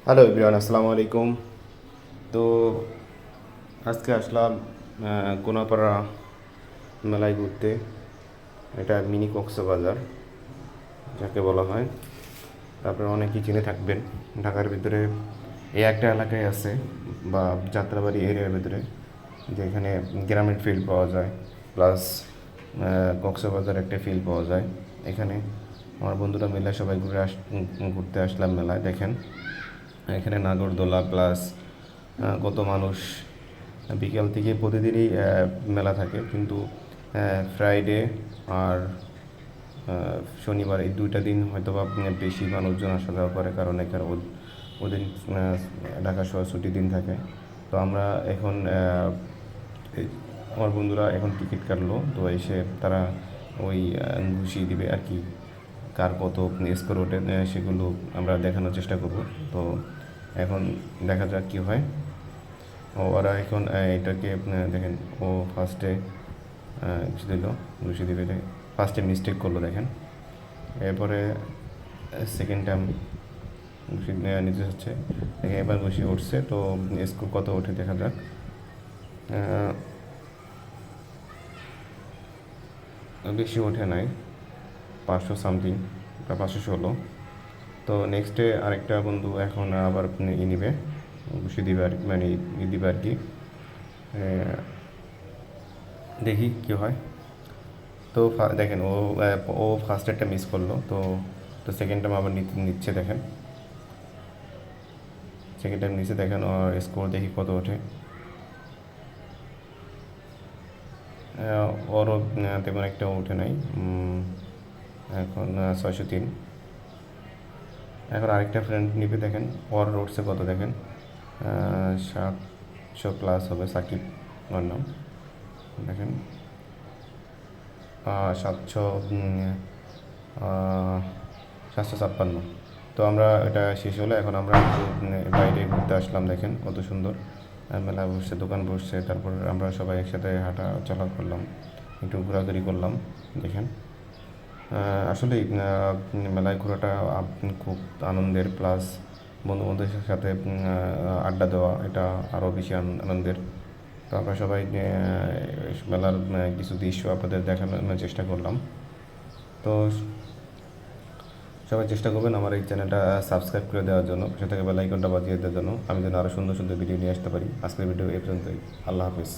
Hello everyone, আসসালামু আলাইকুম। তো আজকে আসলাম কোনাপাড়া মেলায় ঘুরতে। এটা মিনি কক্সবাজার যাকে বলা হয়। তারপরে অনেকেই চিনে থাকবেন, ঢাকার ভিতরে এই একটা এলাকায় আছে বা যাত্রাবাড়ি এরিয়ার ভিতরে, যেখানে গ্রামের ফিল পাওয়া যায়, প্লাস কক্সবাজার একটা ফিল পাওয়া যায়। এখানে আমার বন্ধুরা মিলে সবাই ঘুরতে আসলাম মেলায়। দেখেন এখানে নাগরদোলা প্লাস কত মানুষ। বিকেল থেকে প্রতিদিনই মেলা থাকে, কিন্তু ফ্রাইডে আর শনিবার এই দুইটা দিন হয়তো বা বেশি মানুষজন আসা যাওয়া করে, কারণ এখানে ওদের ঢাকা শহর ছুটির দিন থাকে। তো আমরা এখন আমার বন্ধুরা এখন টিকিট কাটলো, তো এসে তারা ওই ঘুষি দিবে আর কি, কার কত স্কোর ওঠে সেগুলো আমরা দেখানোর চেষ্টা করব। তো এখন দেখা যাক কী হয়। ওরা এখন এটাকে দেখেন, ও ফার্স্টে ঘুষি দিল, ঘুষি দিবে, ফার্স্টে মিস্টেক করলো দেখেন। এরপরে সেকেন্ড টাইম ঘুষি নিতে হচ্ছে, দেখেন এবার ঘুষি উঠছে। তো স্কোর কত ওঠে দেখা যাক। বেশি ওঠে নাই, 500 সামথিং বা 516। তো নেক্সটে আরেকটা বন্ধু এখন আবার নিবে, ঘুষি দিবে আর মানে দিবে আর কি। দেখি কী হয়। তো দেখেন ও ও ফার্স্ট একটা মিস করলো, তো তো সেকেন্ড টাইম আবার নিচ্ছে দেখেন। সেকেন্ড টাইম নিচে দেখেন, ওর স্কোর দেখি কত ওঠে। ওরও তেমন একটা ওঠে নাই, এখন 603। এখন আরেকটা ফ্রেন্ড নিবে, দেখেন ওর উঠছে কত দেখেন, 700 প্লাস হবে। সাকিব ওর নাম, দেখেন 756। তো আমরা এটা শেষ হলো, এখন আমরা একটু বাইরে ঘুরতে আসলাম। দেখেন কত সুন্দর মেলা বসছে, দোকান বসছে, তারপর আমরা সবাই একসাথে হাঁটা চলা করলাম, একটু ঘোরাঘুরি করলাম। দেখেন আসলে মেলায় ঘোরাটা খুব আনন্দের, প্লাস বন্ধু বান্ধবের সাথে আড্ডা দেওয়া এটা আরও বেশি আনন্দের। তো আমরা সবাই মেলার কিছু দৃশ্য আপনাদের দেখানোর চেষ্টা করলাম। তো সবাই চেষ্টা করবেন আমার এই চ্যানেলটা সাবস্ক্রাইব করে দেওয়ার জন্য, পাশে থেকে বেল আইকনটা বাজিয়ে দেওয়ার জন্য, আমি যেন আরও সুন্দর সুন্দর ভিডিও নিয়ে আসতে পারি। আজকের ভিডিও এই পর্যন্তই। আল্লাহ হাফিজ।